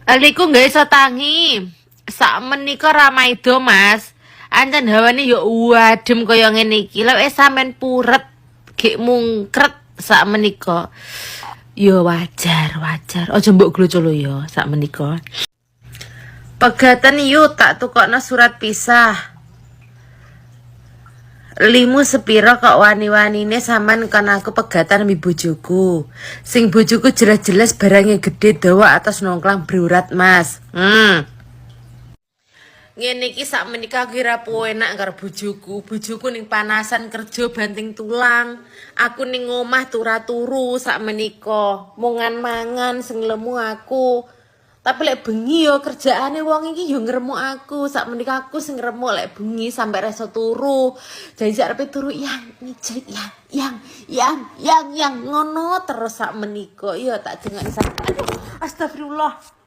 Aliku nggak iso tangi. Sak menika ramaido, Mas. Ancen hawane yo adem kaya ngene iki. Lek sampean puret gek mungkret sak menika. Yo wajar. Aja mbok gloco lho yo sak menika. Pegatan yuk tak tukokno surat pisah. Limu sepiro kok wani-wanine sampean kan aku pegatan mi bojoku. Sing bojoku jelas-jelas barangnya gede dawa atas nongklang berurat, Mas. Ngene iki sak menika kira enak karo bojoku. Bojoku ning panasan kerja banting tulang. Aku ning omah turu sak menika. Mungan mangan sing lemu aku. Tapi lek bengi yo kerjaane wong iki yo ngremuk aku. Sak menika aku sing ngremuk lek bengi sampai reso turu. Jadi arepe turu yang ngijrit yang ngono terus sak menika. Yo tak dengani sak. Aduh, astagfirullah.